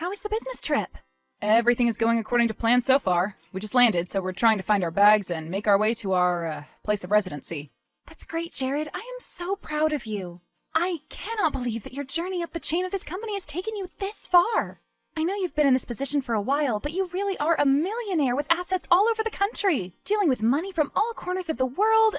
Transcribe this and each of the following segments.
How is the business trip? Everything is going according to plan so far. We just landed, so we're trying to find our bags and make our way to our, place of residency. That's great, Jared. I am so proud of you. I cannot believe that your journey up the chain of this company has taken you this far. I know you've been in this position for a while, but you really are a millionaire with assets all over the country, dealing with money from all corners of the world.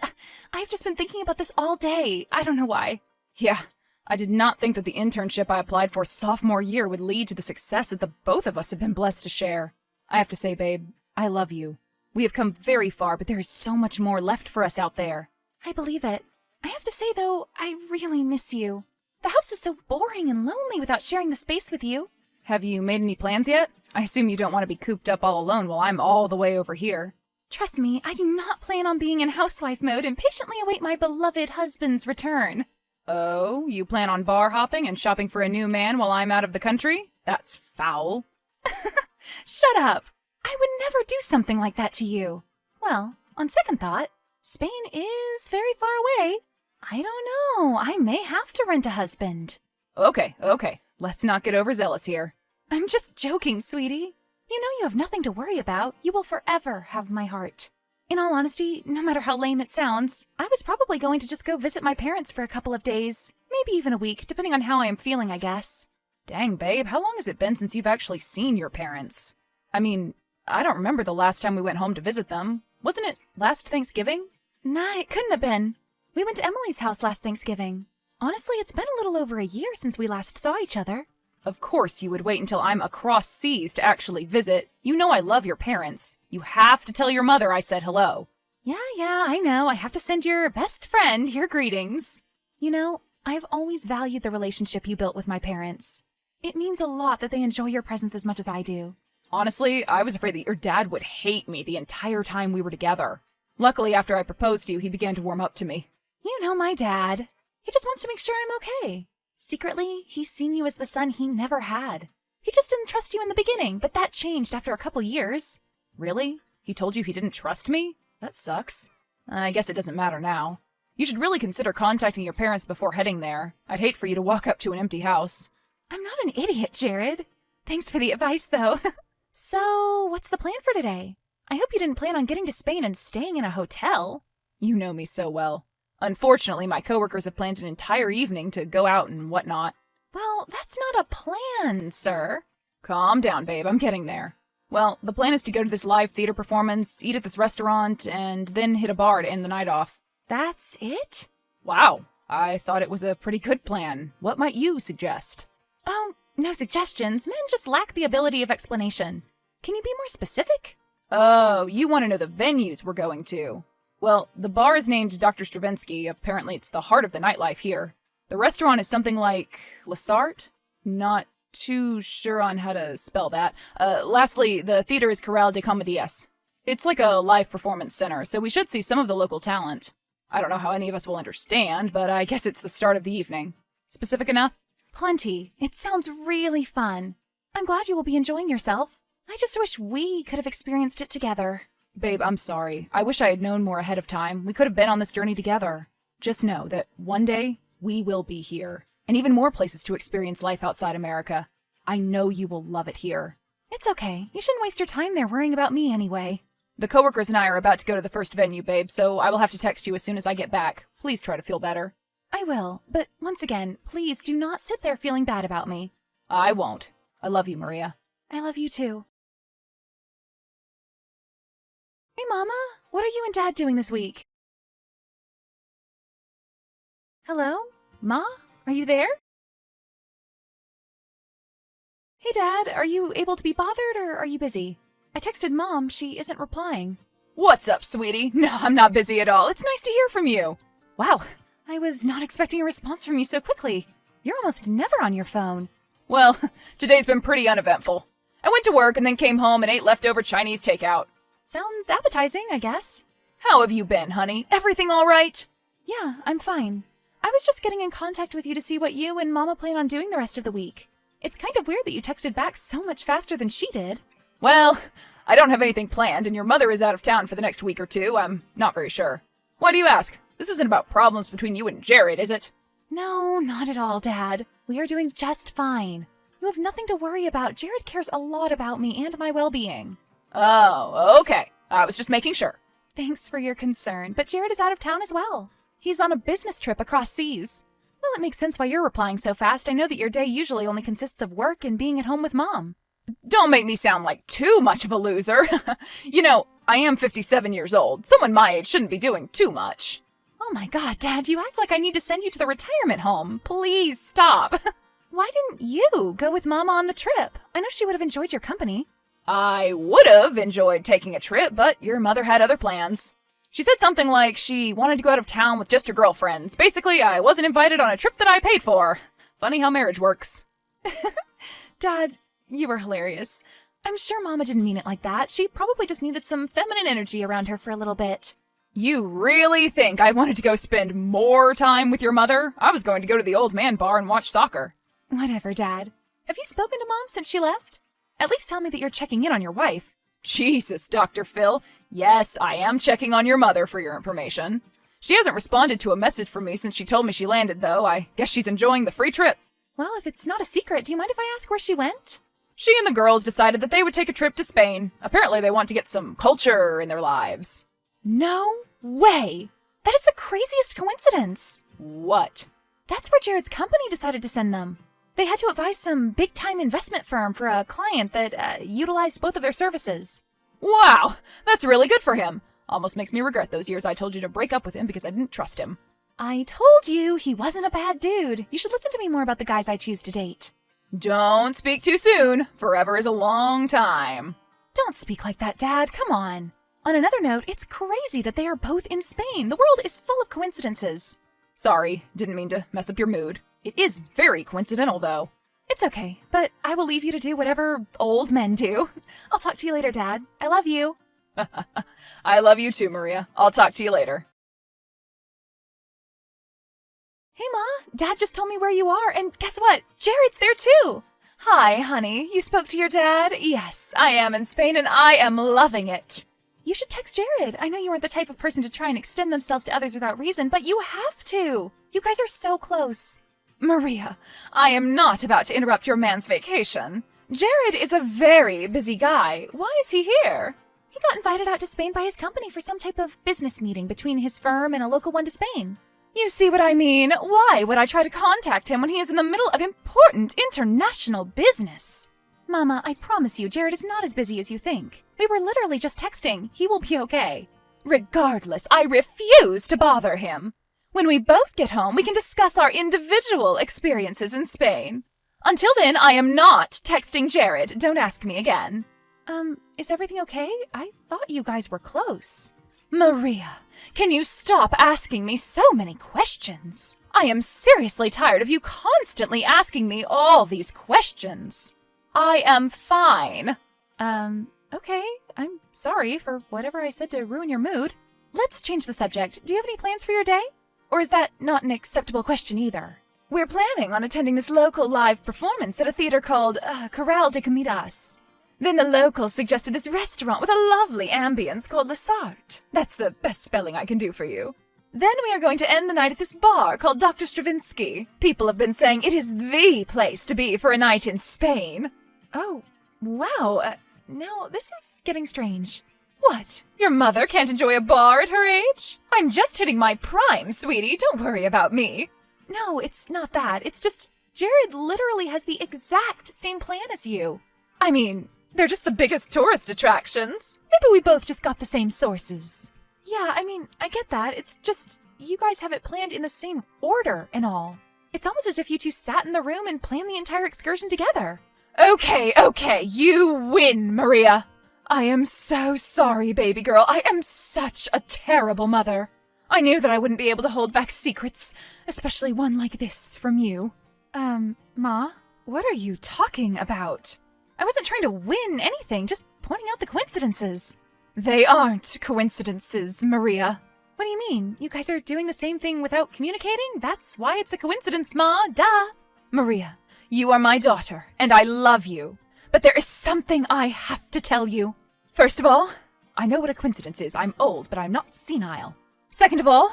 I've just been thinking about this all day. I don't know why. Yeah, I did not think that the internship I applied for sophomore year would lead to the success that the both of us have been blessed to share. I have to say, babe, I love you. We have come very far, but there is so much more left for us out there. I believe it. I have to say, though, I really miss you. The house is so boring and lonely without sharing the space with you. Have you made any plans yet? I assume you don't want to be cooped up all alone while I'm all the way over here. Trust me, I do not plan on being in housewife mode and patiently await my beloved husband's return. Oh, you plan on bar hopping and shopping for a new man while I'm out of the country? That's foul. Shut up! I would never do something like that to you. Well, on second thought, Spain is very far away. I don't know, I may have to rent a husband. Okay. Let's not get overzealous here. I'm just joking, sweetie. You know you have nothing to worry about. You will forever have my heart. In all honesty, no matter how lame it sounds, I was probably going to just go visit my parents for a couple of days, maybe even a week, depending on how I am feeling, I guess. Dang, babe, how long has it been since you've actually seen your parents? I mean, I don't remember the last time we went home to visit them. Wasn't it last Thanksgiving? Nah, it couldn't have been. We went to Emily's house last Thanksgiving. Honestly, it's been a little over a year since we last saw each other. Of course you would wait until I'm across seas to actually visit. You know I love your parents. You have to tell your mother I said hello. Yeah, I know. I have to send your best friend your greetings. You know, I've always valued the relationship you built with my parents. It means a lot that they enjoy your presence as much as I do. Honestly, I was afraid that your dad would hate me the entire time we were together. Luckily, after I proposed to you, he began to warm up to me. You know my dad. He just wants to make sure I'm okay. Secretly, he's seen you as the son he never had. He just didn't trust you in the beginning, but that changed after a couple years. Really? He told you he didn't trust me? That sucks. I guess it doesn't matter now. You should really consider contacting your parents before heading there. I'd hate for you to walk up to an empty house. I'm not an idiot, Jared. Thanks for the advice, though. So, what's the plan for today? I hope you didn't plan on getting to Spain and staying in a hotel. You know me so well. Unfortunately, my coworkers have planned an entire evening to go out and whatnot. Well, that's not a plan, sir. Calm down, babe. I'm getting there. Well, the plan is to go to this live theater performance, eat at this restaurant, and then hit a bar to end the night off. That's it? Wow. I thought it was a pretty good plan. What might you suggest? Oh, no suggestions. Men just lack the ability of explanation. Can you be more specific? Oh, you want to know the venues we're going to. Well, the bar is named Dr. Stravinsky. Apparently it's the heart of the nightlife here. The restaurant is something like Lassart? Not too sure on how to spell that. Lastly, the theater is Corral de Comedies. It's like a live performance center, so we should see some of the local talent. I don't know how any of us will understand, but I guess it's the start of the evening. Specific enough? Plenty. It sounds really fun. I'm glad you will be enjoying yourself. I just wish we could have experienced it together. Babe, I'm sorry. I wish I had known more ahead of time. We could have been on this journey together. Just know that one day, we will be here. And even more places to experience life outside America. I know you will love it here. It's okay. You shouldn't waste your time there worrying about me anyway. The coworkers and I are about to go to the first venue, babe, so I will have to text you as soon as I get back. Please try to feel better. I will, but once again, please do not sit there feeling bad about me. I won't. I love you, Maria. I love you too. Hey, Mama, what are you and Dad doing this week? Hello? Ma? Are you there? Hey, Dad, are you able to be bothered or are you busy? I texted Mom. She isn't replying. What's up, sweetie? No, I'm not busy at all. It's nice to hear from you. Wow, I was not expecting a response from you so quickly. You're almost never on your phone. Well, today's been pretty uneventful. I went to work and then came home and ate leftover Chinese takeout. Sounds appetizing, I guess. How have you been, honey? Everything all right? Yeah, I'm fine. I was just getting in contact with you to see what you and Mama plan on doing the rest of the week. It's kind of weird that you texted back so much faster than she did. Well, I don't have anything planned, and your mother is out of town for the next week or two. I'm not very sure. Why do you ask? This isn't about problems between you and Jared, is it? No, not at all, Dad. We are doing just fine. You have nothing to worry about. Jared cares a lot about me and my well-being. Oh, okay. I was just making sure. Thanks for your concern, but Jared is out of town as well. He's on a business trip across seas. Well, it makes sense why you're replying so fast. I know that your day usually only consists of work and being at home with Mom. Don't make me sound like too much of a loser. You know, I am 57 years old. Someone my age shouldn't be doing too much. Oh my God, Dad, you act like I need to send you to the retirement home. Please stop. Why didn't you go with Mama on the trip? I know she would have enjoyed your company. I would have enjoyed taking a trip, but your mother had other plans. She said something like she wanted to go out of town with just her girlfriends. Basically, I wasn't invited on a trip that I paid for. Funny how marriage works. Dad, you were hilarious. I'm sure Mama didn't mean it like that. She probably just needed some feminine energy around her for a little bit. You really think I wanted to go spend more time with your mother? I was going to go to the old man bar and watch soccer. Whatever, Dad. Have you spoken to Mom since she left? At least tell me that you're checking in on your wife. Jesus, Dr. Phil. Yes, I am checking on your mother for your information. She hasn't responded to a message from me since she told me she landed, though. I guess she's enjoying the free trip. Well, if it's not a secret, do you mind if I ask where she went? She and the girls decided that they would take a trip to Spain. Apparently they want to get some culture in their lives. No way! That is the craziest coincidence. What? That's where Jared's company decided to send them. They had to advise some big-time investment firm for a client that utilized both of their services. Wow, that's really good for him. Almost makes me regret those years I told you to break up with him because I didn't trust him. I told you he wasn't a bad dude. You should listen to me more about the guys I choose to date. Don't speak too soon. Forever is a long time. Don't speak like that, Dad. Come on. On another note, it's crazy that they are both in Spain. The world is full of coincidences. Sorry, didn't mean to mess up your mood. It is very coincidental, though. It's okay, but I will leave you to do whatever old men do. I'll talk to you later, Dad. I love you. I love you too, Maria. I'll talk to you later. Hey, Ma. Dad just told me where you are, and guess what? Jared's there too. Hi, honey. You spoke to your dad? Yes, I am in Spain, and I am loving it. You should text Jared. I know you aren't the type of person to try and extend themselves to others without reason, but you have to. You guys are so close. Maria, I am not about to interrupt your man's vacation. Jared is a very busy guy. Why is he here? He got invited out to Spain by his company for some type of business meeting between his firm and a local one to Spain. You see what I mean? Why would I try to contact him when he is in the middle of important international business? Mama, I promise you, Jared is not as busy as you think. We were literally just texting. He will be okay. Regardless, I refuse to bother him. When we both get home, we can discuss our individual experiences in Spain. Until then, I am not texting Jared. Don't ask me again. Is everything okay? I thought you guys were close. Maria, can you stop asking me so many questions? I am seriously tired of you constantly asking me all these questions. I am fine. Okay. I'm sorry for whatever I said to ruin your mood. Let's change the subject. Do you have any plans for your day? Or is that not an acceptable question either? We're planning on attending this local live performance at a theater called Corral de Comidas. Then the locals suggested this restaurant with a lovely ambience called Lasart. That's the best spelling I can do for you. Then we are going to end the night at this bar called Dr. Stravinsky. People have been saying it is the place to be for a night in Spain. Oh, wow. Now this is getting strange. What? Your mother can't enjoy a bar at her age? I'm just hitting my prime, sweetie. Don't worry about me. No, it's not that. It's just Jared literally has the exact same plan as you. I mean, they're just the biggest tourist attractions. Maybe we both just got the same sources. Yeah, I mean, I get that. It's just you guys have it planned in the same order and all. It's almost as if you two sat in the room and planned the entire excursion together. Okay, you win, Maria. I am so sorry, baby girl. I am such a terrible mother. I knew that I wouldn't be able to hold back secrets, especially one like this from you. Ma, what are you talking about? I wasn't trying to win anything, just pointing out the coincidences. They aren't coincidences, Maria. What do you mean? You guys are doing the same thing without communicating? That's why it's a coincidence, Ma. Duh. Maria, you are my daughter, and I love you. But there is something I have to tell you. First of all, I know what a coincidence is. I'm old, but I'm not senile. Second of all,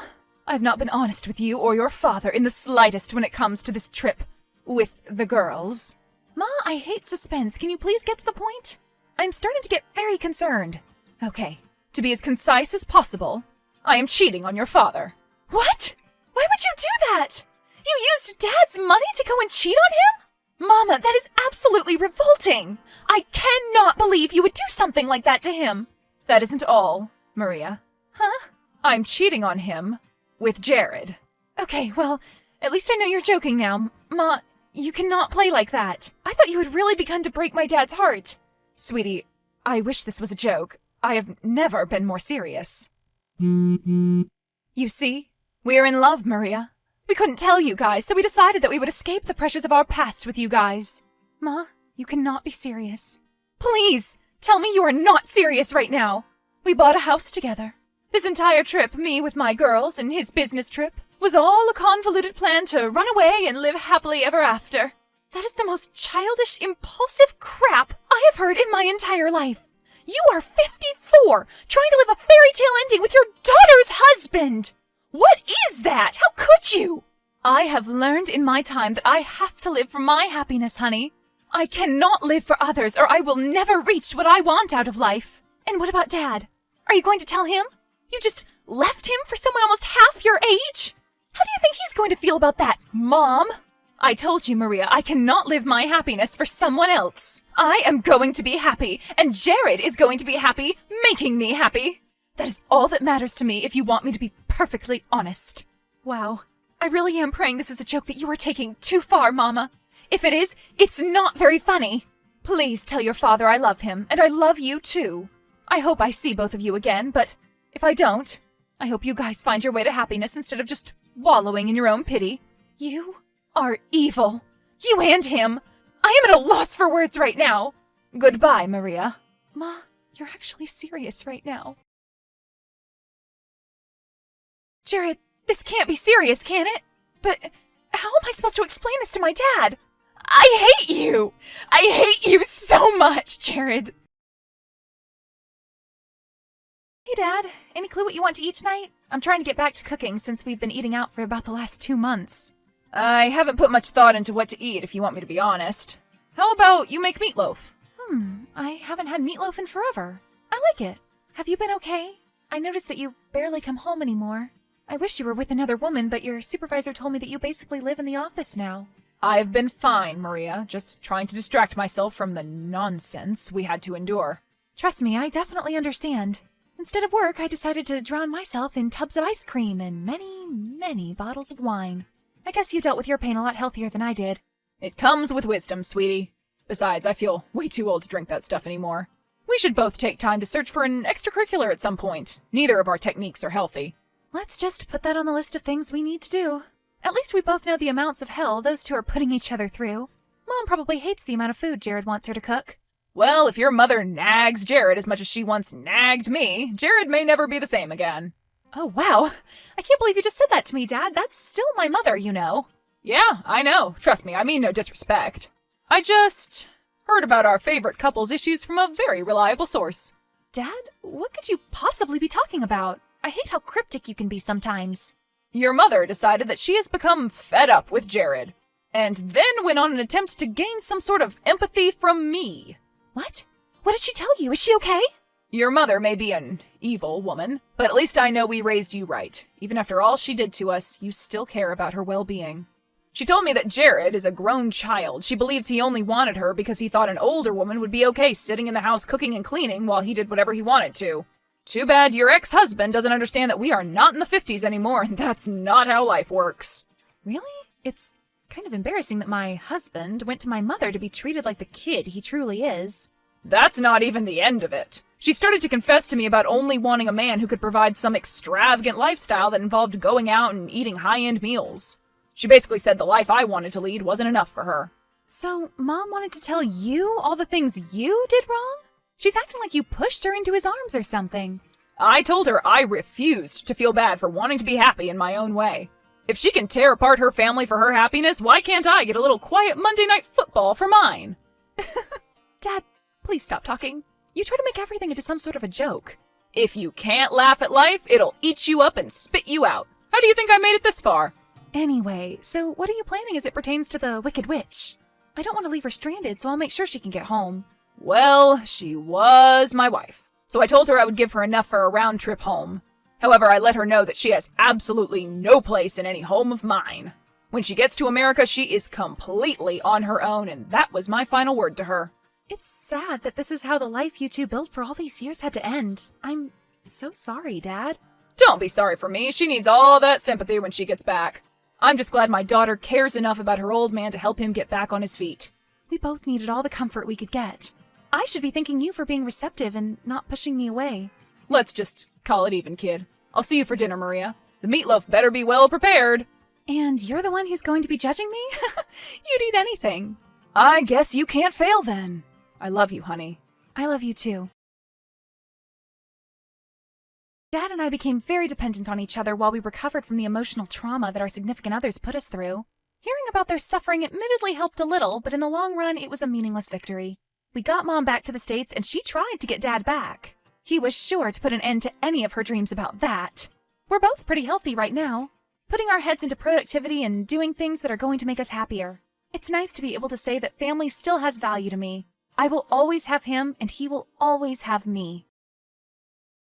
I've not been honest with you or your father in the slightest when it comes to this trip with the girls. Ma, I hate suspense. Can you please get to the point? I'm starting to get very concerned. Okay, to be as concise as possible, I am cheating on your father. What? Why would you do that? You used Dad's money to go and cheat on him? Mama, that is absolutely revolting. I cannot believe you would do something like that to him. That isn't all, Maria. Huh? I'm cheating on him with Jared. Okay, well, at least I know you're joking now. Ma, you cannot play like that. I thought you had really begun to break my dad's heart. Sweetie, I wish this was a joke. I have never been more serious. You see, we are in love, Maria. We couldn't tell you guys, so we decided that we would escape the pressures of our past with you guys. Ma, you cannot be serious. Please, tell me you are not serious right now. We bought a house together. This entire trip, me with my girls and his business trip, was all a convoluted plan to run away and live happily ever after. That is the most childish, impulsive crap I have heard in my entire life. You are 54, trying to live a fairy tale ending with your daughter's husband. What is that? How could you? I have learned in my time that I have to live for my happiness, honey. I cannot live for others, or I will never reach what I want out of life. And what about Dad? Are you going to tell him? You just left him for someone almost half your age? How do you think he's going to feel about that, Mom? I told you, Maria, I cannot live my happiness for someone else. I am going to be happy, and Jared is going to be happy, making me happy. That is all that matters to me if you want me to be perfectly honest. Wow, I really am praying this is a joke that you are taking too far, Mama. If it is, it's not very funny. Please tell your father I love him, and I love you too. I hope I see both of you again, but if I don't, I hope you guys find your way to happiness instead of just wallowing in your own pity. You are evil. You and him. I am at a loss for words right now. Goodbye, Maria. Ma, you're actually serious right now. Jared, this can't be serious, can it? But how am I supposed to explain this to my dad? I hate you! I hate you so much, Jared! Hey, Dad. Any clue what you want to eat tonight? I'm trying to get back to cooking since we've been eating out for about the last 2 months. I haven't put much thought into what to eat, if you want me to be honest. How about you make meatloaf? I haven't had meatloaf in forever. I like it. Have you been okay? I noticed that you barely come home anymore. I wish you were with another woman, but your supervisor told me that you basically live in the office now. I've been fine, Maria. Just trying to distract myself from the nonsense we had to endure. Trust me, I definitely understand. Instead of work, I decided to drown myself in tubs of ice cream and many, many bottles of wine. I guess you dealt with your pain a lot healthier than I did. It comes with wisdom, sweetie. Besides, I feel way too old to drink that stuff anymore. We should both take time to search for an extracurricular at some point. Neither of our techniques are healthy. Let's just put that on the list of things we need to do. At least we both know the amounts of hell those two are putting each other through. Mom probably hates the amount of food Jared wants her to cook. Well, if your mother nags Jared as much as she once nagged me, Jared may never be the same again. Oh, wow. I can't believe you just said that to me, Dad. That's still my mother, you know. Yeah, I know. Trust me, I mean no disrespect. I just heard about our favorite couple's issues from a very reliable source. Dad, what could you possibly be talking about? I hate how cryptic you can be sometimes. Your mother decided that she has become fed up with Jared, and then went on an attempt to gain some sort of empathy from me. What? What did she tell you? Is she okay? Your mother may be an evil woman, but at least I know we raised you right. Even after all she did to us, you still care about her well-being. She told me that Jared is a grown child. She believes he only wanted her because he thought an older woman would be okay sitting in the house cooking and cleaning while he did whatever he wanted to. Too bad your ex-husband doesn't understand that we are not in the 50s anymore, and that's not how life works. Really? It's kind of embarrassing that my husband went to my mother to be treated like the kid he truly is. That's not even the end of it. She started to confess to me about only wanting a man who could provide some extravagant lifestyle that involved going out and eating high-end meals. She basically said the life I wanted to lead wasn't enough for her. So, Mom wanted to tell you all the things you did wrong? She's acting like you pushed her into his arms or something. I told her I refused to feel bad for wanting to be happy in my own way. If she can tear apart her family for her happiness, why can't I get a little quiet Monday night football for mine? Dad, please stop talking. You try to make everything into some sort of a joke. If you can't laugh at life, it'll eat you up and spit you out. How do you think I made it this far? Anyway, so what are you planning as it pertains to the Wicked Witch? I don't want to leave her stranded, so I'll make sure she can get home. Well, she was my wife, so I told her I would give her enough for a round trip home. However, I let her know that she has absolutely no place in any home of mine. When she gets to America, she is completely on her own, and that was my final word to her. It's sad that this is how the life you two built for all these years had to end. I'm so sorry, Dad. Don't be sorry for me. She needs all that sympathy when she gets back. I'm just glad my daughter cares enough about her old man to help him get back on his feet. We both needed all the comfort we could get. I should be thanking you for being receptive and not pushing me away. Let's just call it even, kid. I'll see you for dinner, Maria. The meatloaf better be well prepared. And you're the one who's going to be judging me? You'd eat anything. I guess you can't fail then. I love you, honey. I love you too. Dad and I became very dependent on each other while we recovered from the emotional trauma that our significant others put us through. Hearing about their suffering admittedly helped a little, but in the long run, it was a meaningless victory. We got Mom back to the States, and she tried to get Dad back. He was sure to put an end to any of her dreams about that. We're both pretty healthy right now, putting our heads into productivity and doing things that are going to make us happier. It's nice to be able to say that family still has value to me. I will always have him, and he will always have me.